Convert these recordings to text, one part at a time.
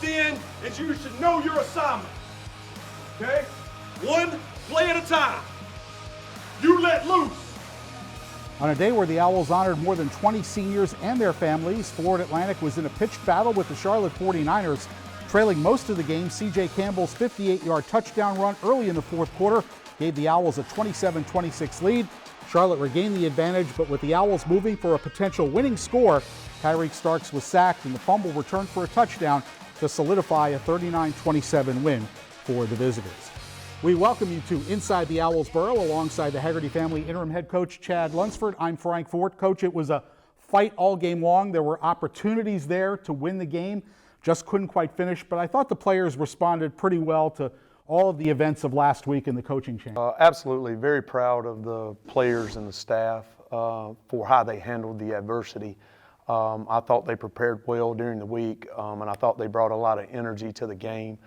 in is you should know your assignment. Okay? One play at a time. You let loose. On a day where the Owls honored more than 20 seniors and their families, Florida Atlantic was in a pitched battle with the Charlotte 49ers. Trailing most of the game, C.J. Campbell's 58-yard touchdown run early in the fourth quarter gave the Owls a 27-26 lead. Charlotte regained the advantage, but with the Owls moving for a potential winning score, Tyreek Starks was sacked and the fumble returned for a touchdown to solidify a 39-27 win for the visitors. We welcome you to Inside the Owls Burrow alongside the Haggerty family interim head coach Chad Lunsford. I'm Frank Fort. Coach, it was a fight all game long. There were opportunities there to win the game, just couldn't quite finish, but I thought the players responded pretty well to all of the events of last week in the coaching change. Absolutely. Very proud of the players and the staff for how they handled the adversity. I thought they prepared well during the week, and I thought they brought a lot of energy to the game.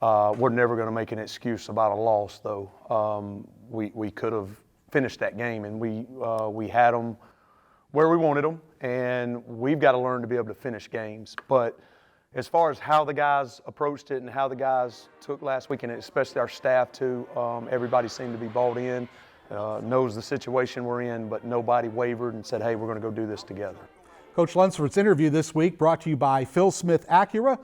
We're never going to make an excuse about a loss, though. We could have finished that game, and we had them where we wanted them, and we've got to learn to be able to finish games. But as far as how the guys approached it and how the guys took last week, and especially our staff too, everybody seemed to be bought in, knows the situation we're in, but nobody wavered and said, hey, we're going to go do this together. Coach Lunsford's interview this week brought to you by Phil Smith Acura.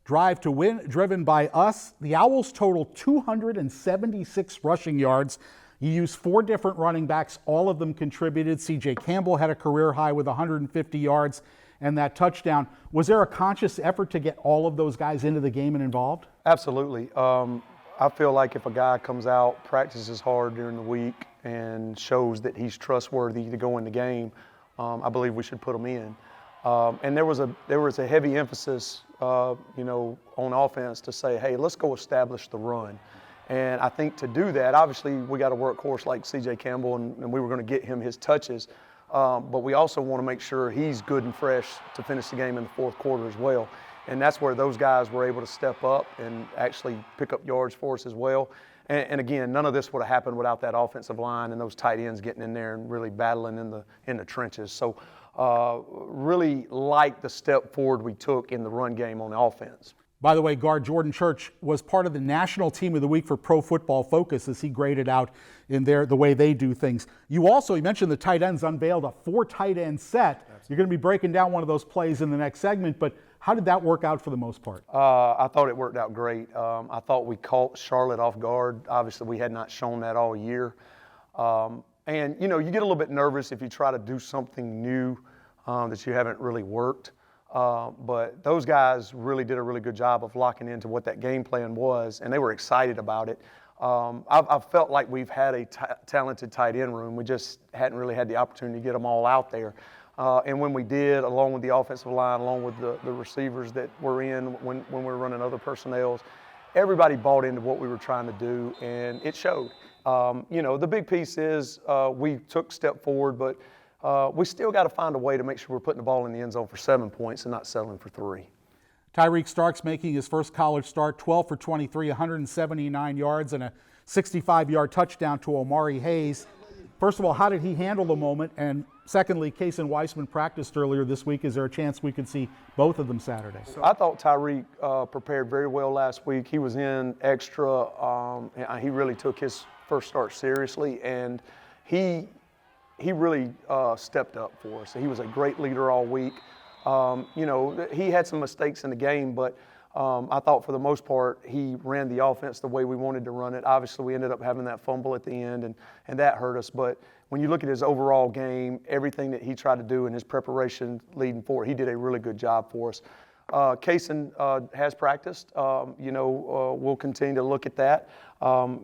Drive to win, driven by us. The Owls totaled 276 rushing yards. You used 4 different running backs. All of them contributed. C.J. Campbell had a career high with 150 yards and that touchdown. Was there a conscious effort to get all of those guys into the game and involved? Absolutely. I feel like if a guy comes out, practices hard during the week, and shows that he's trustworthy to go in the game, I believe we should put him in. And there was a heavy emphasis, on offense to say, hey, let's go establish the run. And I think to do that, obviously we got a workhorse like C.J. Campbell, and we were going to get him his touches. But we also want to make sure he's good and fresh to finish the game in the fourth quarter as well. And that's where those guys were able to step up and actually pick up yards for us as well. And again, none of this would have happened without that offensive line and those tight ends getting in there and really battling in the trenches. So really like the step forward we took in the run game on the offense. By the way, guard Jordan Church was part of the National Team of the Week for Pro Football Focus as he graded out in the way they do things. You mentioned the tight ends unveiled a 4 tight end set. You're going to be breaking down one of those plays in the next segment, but how did that work out for the most part? I thought it worked out great. I thought we caught Charlotte off guard. Obviously, we had not shown that all year. And, you get a little bit nervous if you try to do something new that you haven't really worked. But those guys really did a really good job of locking into what that game plan was, and they were excited about it. I've felt like we've had a talented tight end room. We just hadn't really had the opportunity to get them all out there. And when we did, along with the offensive line, along with the receivers that were in when we were running other personnels, everybody bought into what we were trying to do, and it showed. The big piece is we took a step forward, but we still got to find a way to make sure we're putting the ball in the end zone for 7 points and not settling for 3. Tyreek Starks making his first college start, 12 for 23, 179 yards and a 65-yard touchdown to Omari Hayes. First of all, how did he handle the moment? And secondly, Kason Weissman practiced earlier this week. Is there a chance we could see both of them Saturday? I thought Tyreek prepared very well last week. He was in extra. He really took his first start seriously, and he really stepped up for us. He was a great leader all week. He had some mistakes in the game, but I thought for the most part he ran the offense the way we wanted to run it. Obviously, we ended up having that fumble at the end, and that hurt us. But when you look at his overall game, everything that he tried to do in his preparation leading forward, he did a really good job for us. Kason has practiced. We'll continue to look at that.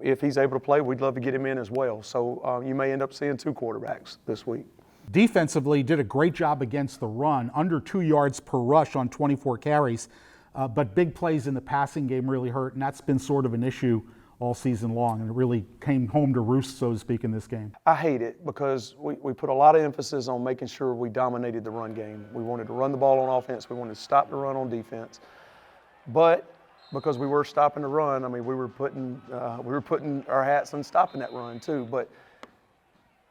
If he's able to play, we'd love to get him in as well. So you may end up seeing 2 quarterbacks this week. Defensively, did a great job against the run, under 2 yards per rush on 24 carries. But big plays in the passing game really hurt, and that's been sort of an issue all season long, and it really came home to roost, so to speak, in this game. I hate it because we put a lot of emphasis on making sure we dominated the run game. We wanted to run the ball on offense. We wanted to stop the run on defense. But because we were stopping the run, we were putting our hats on stopping that run too. But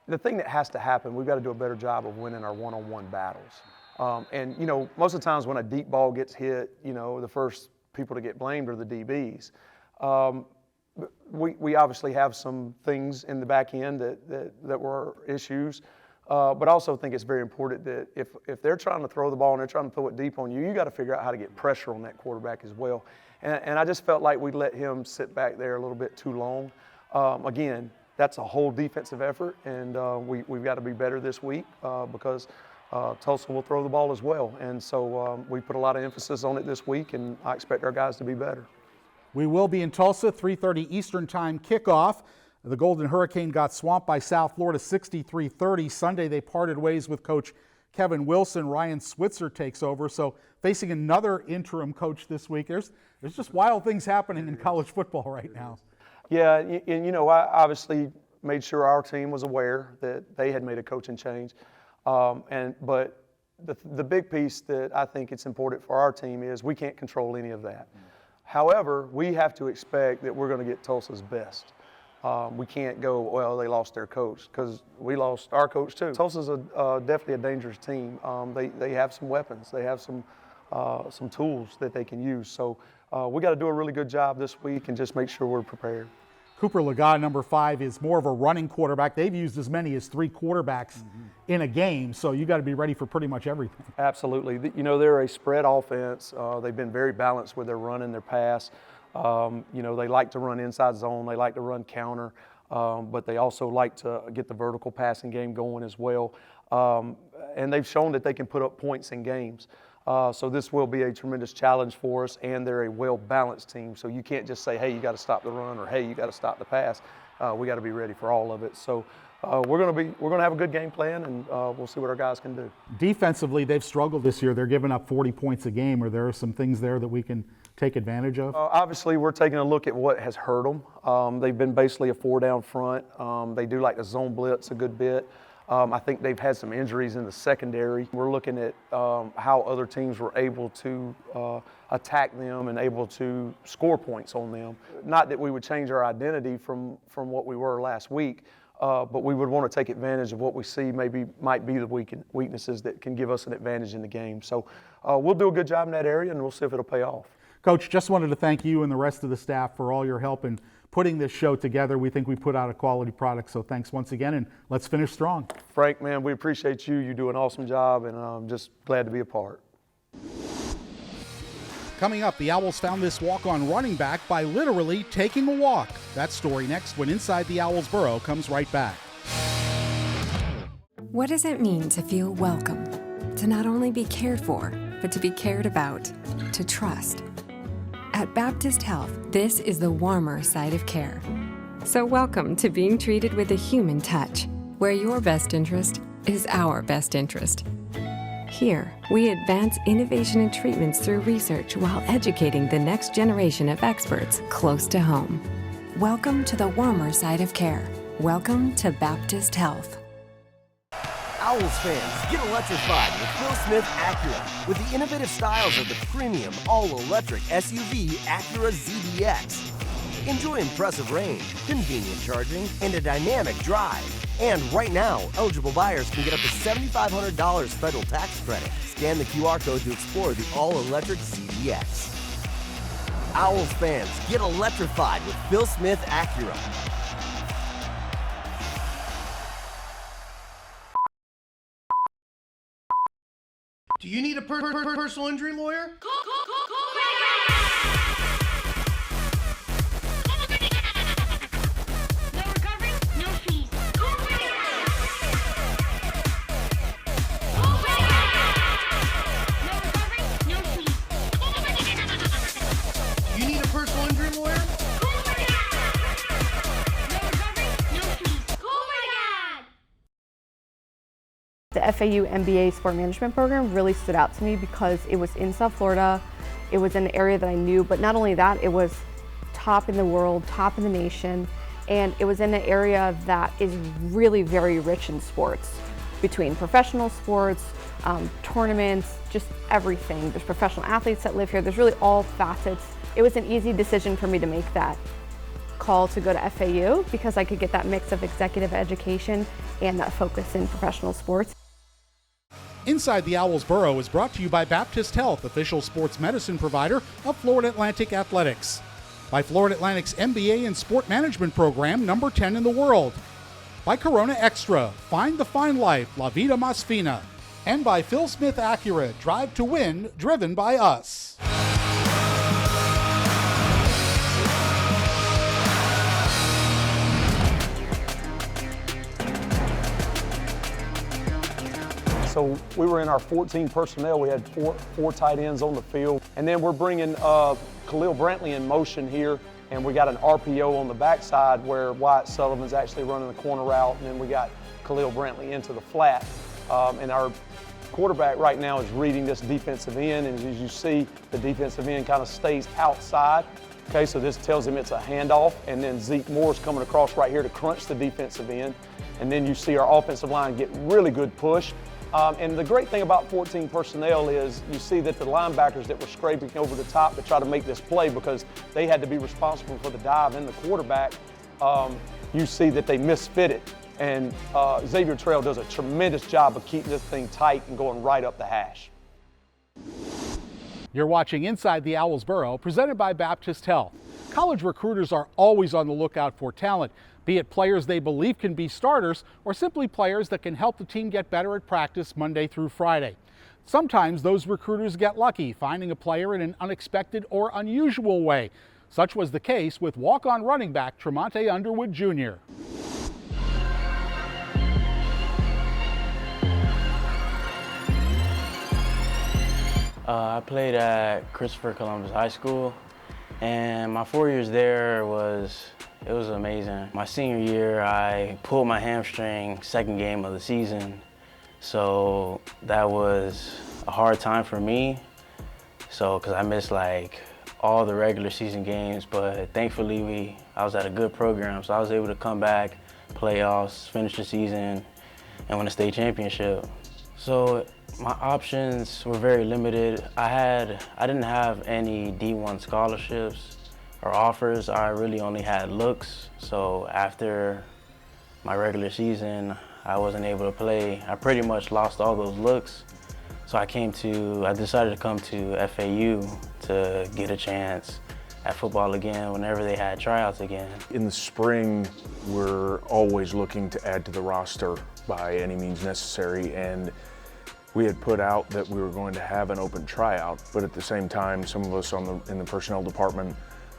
the thing that has to happen, we've got to do a better job of winning our one-on-one battles. Most of the times when a deep ball gets hit, the first people to get blamed are the DBs. We obviously have some things in the back end that were issues, but I also think it's very important that if they're trying to throw the ball and they're trying to throw it deep on you, you got to figure out how to get pressure on that quarterback as well. And I just felt like we let him sit back there a little bit too long. Again, that's a whole defensive effort, and we've got to be better this week because Tulsa will throw the ball as well. And so we put a lot of emphasis on it this week, and I expect our guys to be better. We will be in Tulsa, 3:30 Eastern Time kickoff. The Golden Hurricane got swamped by South Florida 63-30. Sunday they parted ways with Coach Kevin Wilson. Ryan Switzer takes over. So facing another interim coach this week. There's just wild things happening in college football right now. Yeah, and I obviously made sure our team was aware that they had made a coaching change. But the big piece that I think it's important for our team is we can't control any of that. However, we have to expect that we're going to get Tulsa's best. We can't go, well, they lost their coach, because we lost our coach too. Tulsa's definitely a dangerous team. They have some weapons. They have some tools that they can use. So we got to do a really good job this week and just make sure we're prepared. Cooper Lagat, number 5, is more of a running quarterback. They've used as many as 3 quarterbacks in a game, so you got to be ready for pretty much everything. Absolutely. They're a spread offense. They've been very balanced with their run and their pass. They like to run inside zone. They like to run counter, but they also like to get the vertical passing game going as well. And they've shown that they can put up points in games. So this will be a tremendous challenge for us, and they're a well-balanced team. So you can't just say, hey, you got to stop the run, or hey, you got to stop the pass. We got to be ready for all of it. So we're going to have a good game plan, and we'll see what our guys can do. Defensively, they've struggled this year. They're giving up 40 points a game. Are there some things there that we can take advantage of? Obviously, we're taking a look at what has hurt them. They've been basically a 4-down front. They do like the zone blitz a good bit. I think they've had some injuries in the secondary. We're looking at how other teams were able to attack them and able to score points on them. Not that we would change our identity from what we were last week, but we would want to take advantage of what we see might be the weaknesses that can give us an advantage in the game. So we'll do a good job in that area, and we'll see if it'll pay off. Coach, just wanted to thank you and the rest of the staff for all your help in putting this show together. We think we put out a quality product, so thanks once again, and let's finish strong. Frank, man, we appreciate you. You do an awesome job, and I'm just glad to be a part. Coming up, the Owls found this walk-on running back by literally taking a walk. That story next when Inside the Owls Burrow comes right back. What does it mean to feel welcome? To not only be cared for, but to be cared about, to trust. At Baptist Health, this is the warmer side of care. So welcome to being treated with a human touch, where your best interest is our best interest. Here, we advance innovation and treatments through research while educating the next generation of experts close to home. Welcome to the warmer side of care. Welcome to Baptist Health. Owls fans, get electrified with Phil Smith Acura with the innovative styles of the premium all-electric SUV Acura ZDX. Enjoy impressive range, convenient charging, and a dynamic drive. And right now, eligible buyers can get up to $7,500 federal tax credit. Scan the QR code to explore the all-electric ZDX. Owls fans, get electrified with Phil Smith Acura. Do you need a personal injury lawyer? No recovery, no fees. No recovery, no fees. Do you need a personal injury lawyer? No recovery, no fees. The FAU MBA Sport Management program really stood out to me because it was in South Florida. It was an area that I knew, but not only that, it was top in the world, top in the nation, and it was in an area that is really very rich in sports, between professional sports, tournaments, just everything. There's professional athletes that live here. There's really all facets. It was an easy decision for me to make that call to go to FAU because I could get that mix of executive education and that focus in professional sports. Inside the Owls Burrow is brought to you by Baptist Health, official sports medicine provider of Florida Atlantic Athletics. By Florida Atlantic's MBA in Sport Management program, number 10 in the world. By Corona Extra, find the fine life, La Vida Más Fina. And by Phil Smith Acura, drive to win, driven by us. So we were in our 14 personnel. We had four tight ends on the field. And then we're bringing Khalil Brantley in motion here. And we got an RPO on the backside where Wyatt Sullivan's actually running the corner route. And then we got Khalil Brantley into the flat. And our quarterback right now is reading this defensive end. And as you see, the defensive end kind of stays outside. Okay, so this tells him it's a handoff. And then Zeke Moore's coming across right here to crunch the defensive end. And then you see our offensive line get really good push. And the great thing about 14 personnel is you see that the linebackers that were scraping over the top to try to make this play because they had to be responsible for the dive in the quarterback, you see that they misfitted. And Xavier Trail does a tremendous job of keeping this thing tight and going right up the hash. You're watching Inside the Owls Burrow, presented by Baptist Health. College recruiters are always on the lookout for talent, be it players they believe can be starters or simply players that can help the team get better at practice Monday through Friday. Sometimes those recruiters get lucky, finding a player in an unexpected or unusual way. Such was the case with walk-on running back Tremonte Underwood Jr. I played at Christopher Columbus High School, and my 4 years there was amazing. My senior year, I pulled my hamstring second game of the season, so that was a hard time for me. So, because I missed like all the regular season games, but thankfully I was at a good program, so I was able to come back, playoffs, finish the season, and win a state championship. So my options were very limited. I didn't have any D1 scholarships or offers. I really only had looks. So after my regular season, I wasn't able to play. I pretty much lost all those looks. So I decided to come to FAU to get a chance at football again whenever they had tryouts again. In the spring, we're always looking to add to the roster by any means necessary, and we had put out that we were going to have an open tryout, but at the same time, some of us in the personnel department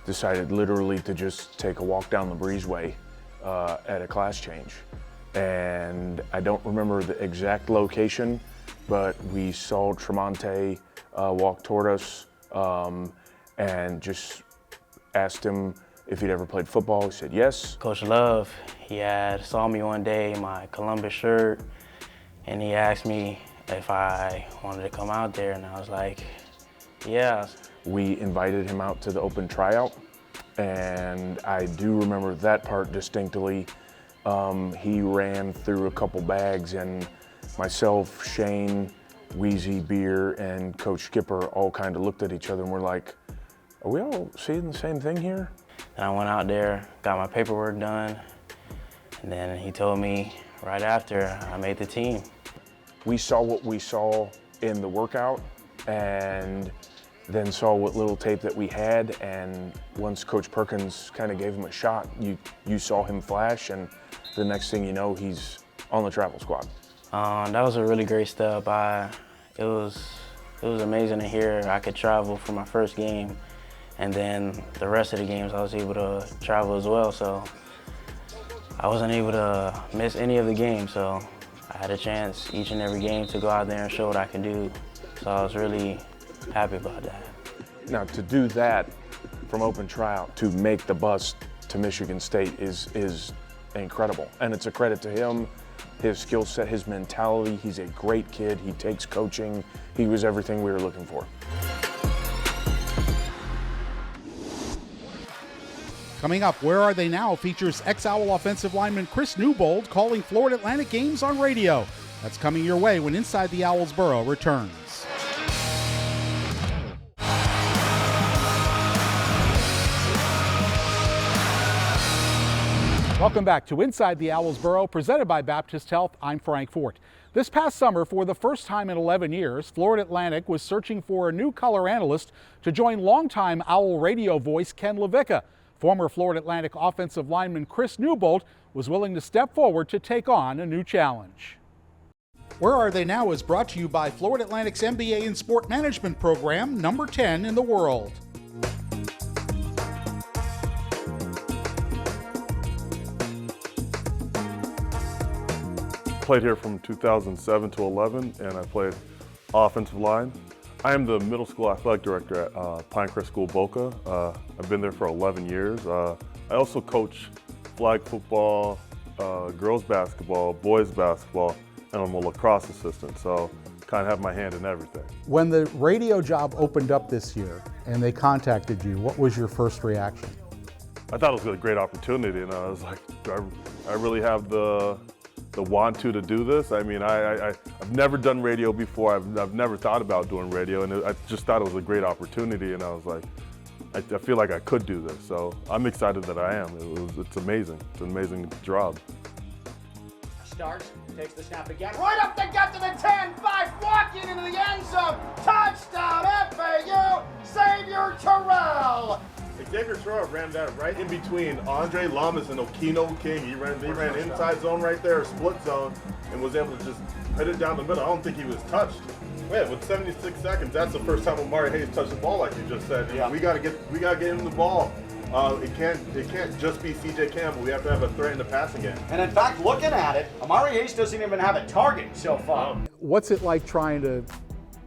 decided literally to just take a walk down the breezeway at a class change. And I don't remember the exact location, but we saw Tremonte walk toward us and just asked him if he'd ever played football. He said yes. Coach Love, he saw me one day in my Columbus shirt, and he asked me if I wanted to come out there, and I was like, yeah. We invited him out to the open tryout, and I do remember that part distinctly. He ran through a couple bags, and myself, Shane, Wheezy, Beer, and Coach Skipper all kind of looked at each other and were like, are we all seeing the same thing here? And I went out there, got my paperwork done, and then he told me right after I made the team. We saw what we saw in the workout and then saw what little tape that we had, and once Coach Perkins kind of gave him a shot, you saw him flash, and the next thing you know, he's on the travel squad. That was a really great step. It was amazing to hear I could travel for my first game, and then the rest of the games I was able to travel as well, so I wasn't able to miss any of the games, so I had a chance each and every game to go out there and show what I could do, so I was really happy about that. Now, to do that from open tryout to make the bus to Michigan State is incredible, and it's a credit to him, his skill set, his mentality. He's a great kid. He takes coaching. He was everything we were looking for. Coming up, Where Are They Now features ex-Owl offensive lineman Chris Newbold calling Florida Atlantic games on radio. That's coming your way when Inside the Owls Burrow returns. Welcome back to Inside the Owls Burrow, presented by Baptist Health. I'm Frank Fort. This past summer, for the first time in 11 years, Florida Atlantic was searching for a new color analyst to join longtime Owl radio voice Ken LaVicka. Former Florida Atlantic offensive lineman Chris Newbold was willing to step forward to take on a new challenge. Where Are They Now is brought to you by Florida Atlantic's MBA in Sport Management program, number 10 in the world. Played here from 2007 to 11, and I played offensive line. I am the middle school athletic director at Pinecrest School Boca. I've been there for 11 years. I also coach flag football, girls basketball, boys basketball, and I'm a lacrosse assistant, so kind of have my hand in everything. When the radio job opened up this year and they contacted you, what was your first reaction? I thought it was a great opportunity, and I was like, do I really have the want to do this? I mean, I've never done radio before. I've never thought about doing radio, and I just thought it was a great opportunity, and I was like, I feel like I could do this. So I'm excited that I am. It's amazing. It's an amazing job. Starts, takes the snap again, right up the gut to the 10-5, walking into the end zone. Touchdown, FAU, Xavier Terrell. Xavier Terrell ran that right in between Andre Lamas and Okino King. He ran inside zone right there, split zone, and was able to just hit it down the middle. I don't think he was touched. Man, with 76 seconds, that's the first time Amari Hayes touched the ball, like you just said. Yeah. We gotta get him the ball. It can't just be C.J. Campbell. We have to have a threat in the passing game. And in fact, looking at it, Amari Hayes doesn't even have a target so far. What's it like trying to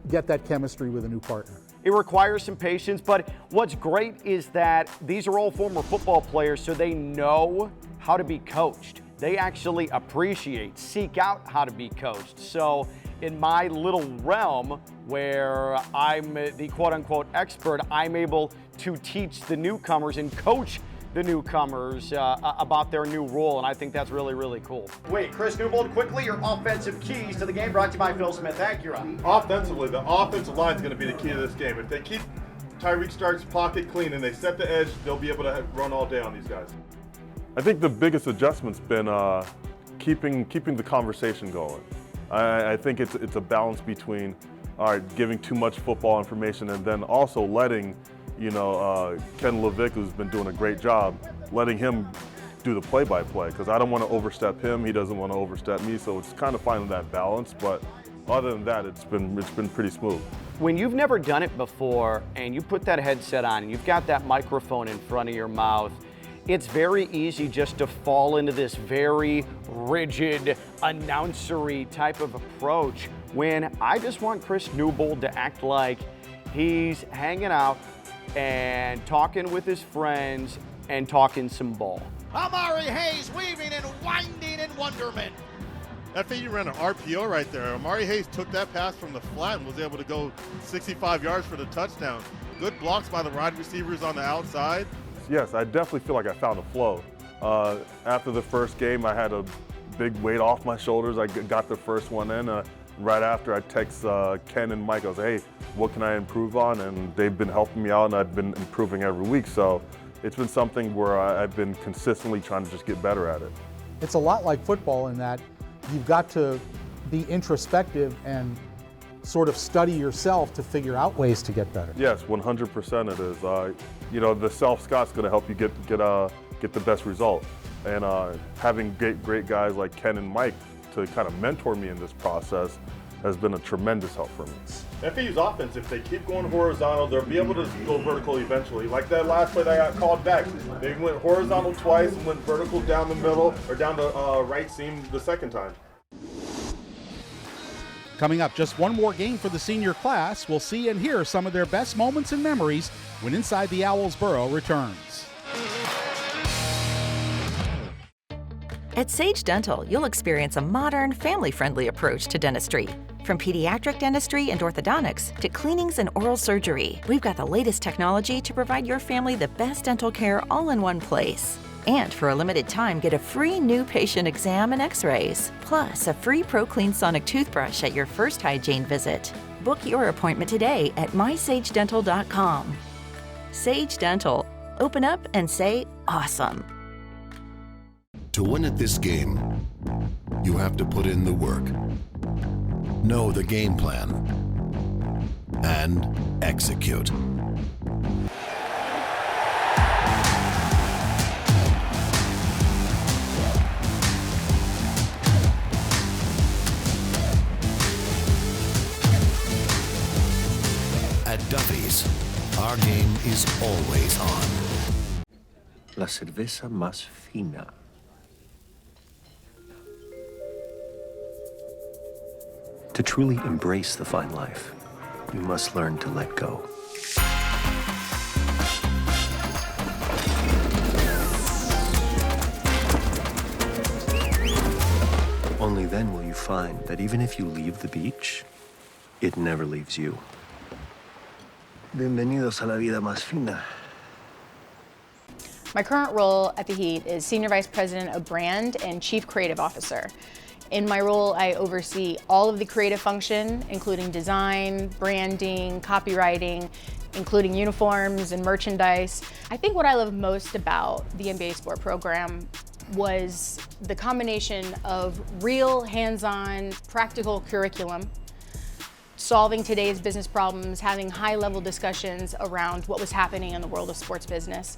get that chemistry with a new partner? It requires some patience, but what's great is that these are all former football players, so they know how to be coached. They actually appreciate, seek out how to be coached. So in my little realm where I'm the quote-unquote expert, I'm able to teach the newcomers and coach the newcomers about their new role, and I think that's really, really cool. Wait, Chris Newbold, quickly, your offensive keys to the game brought to you by Phil Smith Acura. Offensively, the offensive line is going to be the key to this game. If they keep Tyreek Stark's pocket clean and they set the edge, they'll be able to run all day on these guys. I think the biggest adjustment's been keeping the conversation going. I think it's a balance between giving too much football information and then also letting Ken LaVicka, who's been doing a great job, letting him do the play-by-play, because I don't want to overstep him, he doesn't want to overstep me, so it's kind of finding that balance, but other than that, it's been pretty smooth. When you've never done it before and you put that headset on and you've got that microphone in front of your mouth, it's very easy just to fall into this very rigid, announcery type of approach when I just want Chris Newbold to act like he's hanging out and talking with his friends and talking some ball. Amari Hayes weaving and winding in wonderment. FAU ran an RPO right there. Amari Hayes took that pass from the flat and was able to go 65 yards for the touchdown. Good blocks by the wide receivers on the outside. Yes, I definitely feel like I found a flow. After the first game, I had a big weight off my shoulders. I got the first one in. Right after, I text Ken and Mike. I was like, hey, what can I improve on? And they've been helping me out, and I've been improving every week. So it's been something where I've been consistently trying to just get better at it. It's a lot like football in that you've got to be introspective and sort of study yourself to figure out ways to get better. Yes, 100% it is. The self-scout's going to help you get the best result. And having great guys like Ken and Mike to kind of mentor me in this process has been a tremendous help for me. FAU's offense, if they keep going horizontal, they'll be able to go vertical eventually. Like that last play that got called back. They went horizontal twice and went vertical down the middle or down the right seam the second time. Coming up, just one more game for the senior class. We'll see and hear some of their best moments and memories when Inside the Owls Burrow returns. At Sage Dental, you'll experience a modern, family-friendly approach to dentistry. From pediatric dentistry and orthodontics to cleanings and oral surgery, we've got the latest technology to provide your family the best dental care all in one place. And for a limited time, get a free new patient exam and x-rays, plus a free ProClean Sonic toothbrush at your first hygiene visit. Book your appointment today at mysagedental.com. Sage Dental. Open up and say awesome. To win at this game, you have to put in the work. know the game plan, and execute. At Duffy's, our game is always on. La cerveza más fina. To truly embrace the fine life, you must learn to let go. Only then will you find that even if you leave the beach, it never leaves you. Bienvenidos a la vida más fina. My current role at the Heat is Senior Vice President of Brand and Chief Creative Officer. In my role, I oversee all of the creative function, including design, branding, copywriting, including uniforms and merchandise. I think what I love most about the MBA Sport program was the combination of real hands-on practical curriculum, solving today's business problems, having high-level discussions around what was happening in the world of sports business.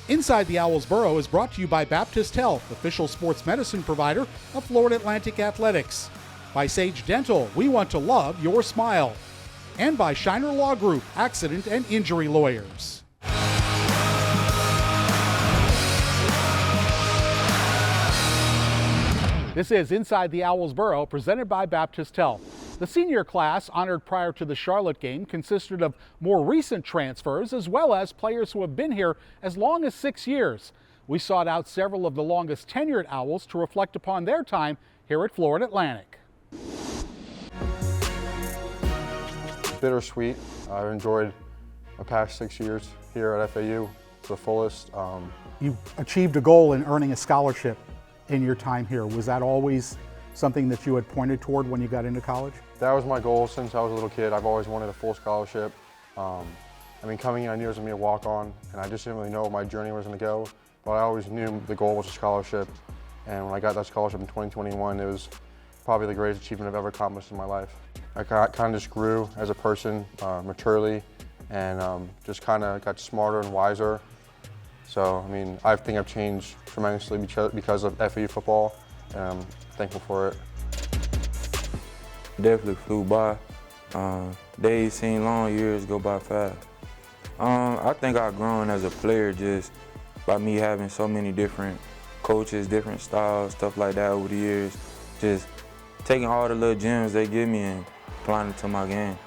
Inside the Owls Burrow is brought to you by Baptist Health, official sports medicine provider of Florida Atlantic Athletics. By Sage Dental, we want to love your smile. And by Shiner Law Group, accident and injury lawyers. This is Inside the Owls Burrow, presented by Baptist Health. The senior class honored prior to the Charlotte game consisted of more recent transfers as well as players who have been here as long as 6 years. We sought out several of the longest tenured Owls to reflect upon their time here at Florida Atlantic. Bittersweet. I've enjoyed the past 6 years here at FAU to the fullest. You achieved a goal in earning a scholarship in your time here. Was that always something that you had pointed toward when you got into college? That was my goal since I was a little kid. I've always wanted a full scholarship. Coming in, I knew it was going to be a walk-on, and I just didn't really know what my journey was going to go. But I always knew the goal was a scholarship. And when I got that scholarship in 2021, it was probably the greatest achievement I've ever accomplished in my life. I kind of just grew as a person maturely, and just kind of got smarter and wiser. So, I think I've changed tremendously because of FAU football, and I'm thankful for it. Definitely flew by. Days seem long, years go by fast. I think I've grown as a player just by me having so many different coaches, different styles, stuff like that over the years. Just taking all the little gems they give me and applying it to my game.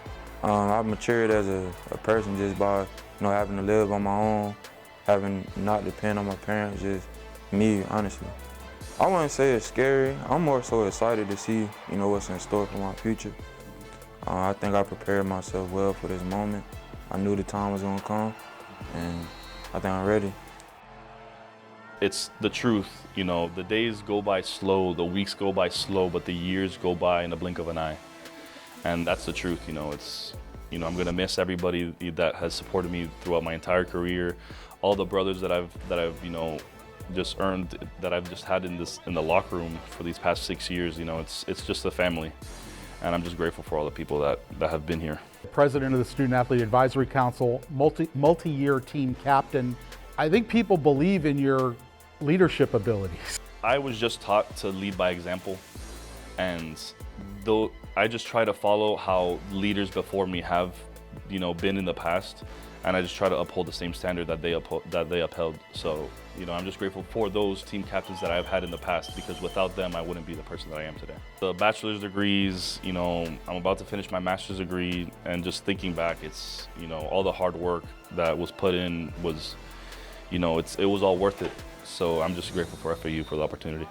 I've matured as a person just by having to live on my own, having not depend on my parents, just me, honestly. I wouldn't say it's scary. I'm more so excited to see, what's in store for my future. I think I prepared myself well for this moment. I knew the time was gonna come, and I think I'm ready. It's the truth, the days go by slow, the weeks go by slow, but the years go by in the blink of an eye. And that's the truth, I'm gonna miss everybody that has supported me throughout my entire career, all the brothers that I've just earned, that I've just had in the locker room for these past 6 years. It's just a family, and I'm just grateful for all the people that have been here. President of the Student Athlete Advisory Council, multi-year team captain. I think people believe in your leadership abilities. I was just taught to lead by example, and though I just try to follow how leaders before me have, been in the past, and I just try to uphold the same standard that they upheld. So, I'm just grateful for those team captains that I've had in the past, because without them, I wouldn't be the person that I am today. The bachelor's degrees, I'm about to finish my master's degree, and just thinking back, it's, all the hard work that was put in was, it was all worth it. So I'm just grateful for FAU for the opportunity.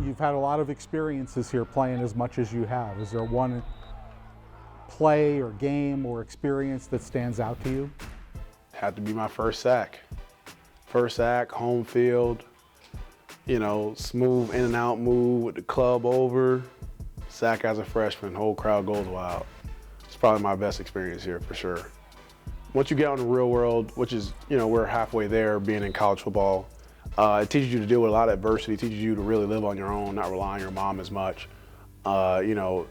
You've had a lot of experiences here playing as much as you have. Is there one play or game or experience that stands out to you? Had to be my first sack. First sack, home field, smooth in and out move with the club over. Sack as a freshman, whole crowd goes wild. It's probably my best experience here for sure. Once you get out in the real world, which is, we're halfway there being in college football, It teaches you to deal with a lot of adversity, teaches you to really live on your own, not rely on your mom as much. You know,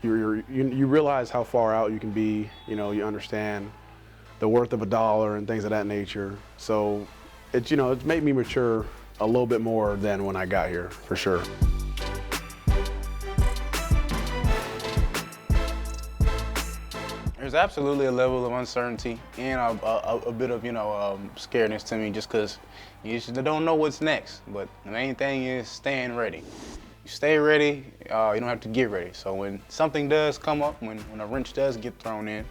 you realize how far out you can be, you know, you understand the worth of $1 and things of that nature. So it's, you know, it's made me mature a little bit more than when I got here, for sure. There's absolutely a level of uncertainty and a bit of, scaredness to me, just because you just don't know what's next. But the main thing is staying ready. You stay ready, you don't have to get ready. So when something does come up, when a wrench does get thrown in,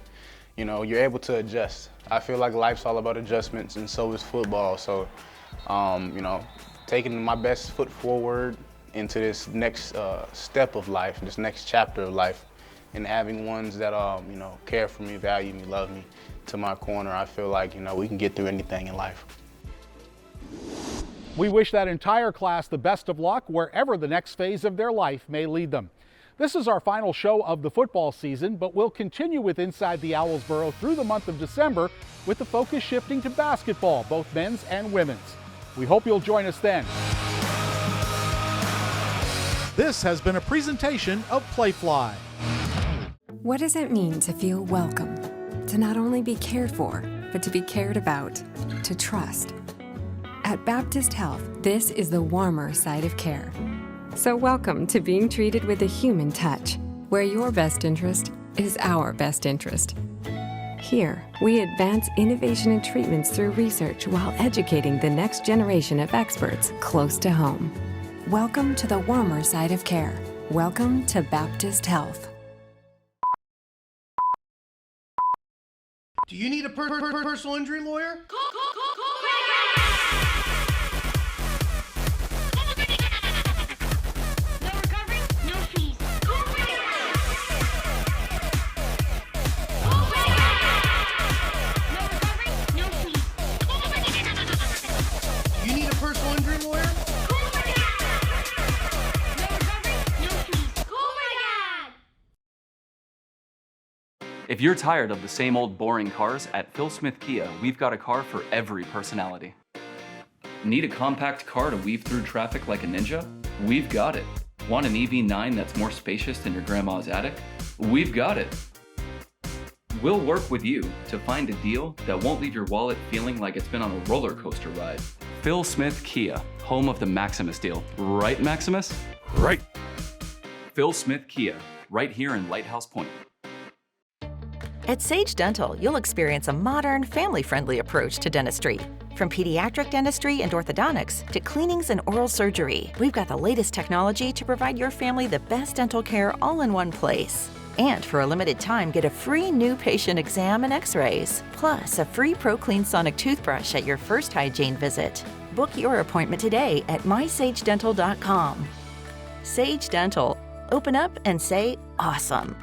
you're able to adjust. I feel like life's all about adjustments, and so is football. So, taking my best foot forward into this next step of life, this next chapter of life, and having ones that, care for me, value me, love me to my corner, I feel like, we can get through anything in life. We wish that entire class the best of luck wherever the next phase of their life may lead them. This is our final show of the football season, but we'll continue with Inside the Owls Burrow through the month of December, with the focus shifting to basketball, both men's and women's. We hope you'll join us then. This has been a presentation of Playfly. What does it mean to feel welcome? To not only be cared for, but to be cared about, to trust. At Baptist Health, this is the warmer side of care. So welcome to being treated with a human touch, where your best interest is our best interest. Here, we advance innovation and treatments through research while educating the next generation of experts close to home. Welcome to the warmer side of care. Welcome to Baptist Health. Do you need a personal injury lawyer? If you're tired of the same old boring cars, at Phil Smith Kia, we've got a car for every personality. Need a compact car to weave through traffic like a ninja? We've got it. Want an EV9 that's more spacious than your grandma's attic? We've got it. We'll work with you to find a deal that won't leave your wallet feeling like it's been on a roller coaster ride. Phil Smith Kia, home of the Maximus deal. Right, Maximus? Right. Phil Smith Kia, right here in Lighthouse Point. At Sage Dental, you'll experience a modern, family-friendly approach to dentistry. From pediatric dentistry and orthodontics to cleanings and oral surgery, we've got the latest technology to provide your family the best dental care all in one place. And for a limited time, get a free new patient exam and x-rays, plus a free ProClean Sonic toothbrush at your first hygiene visit. Book your appointment today at mysagedental.com. Sage Dental. Open up and say awesome.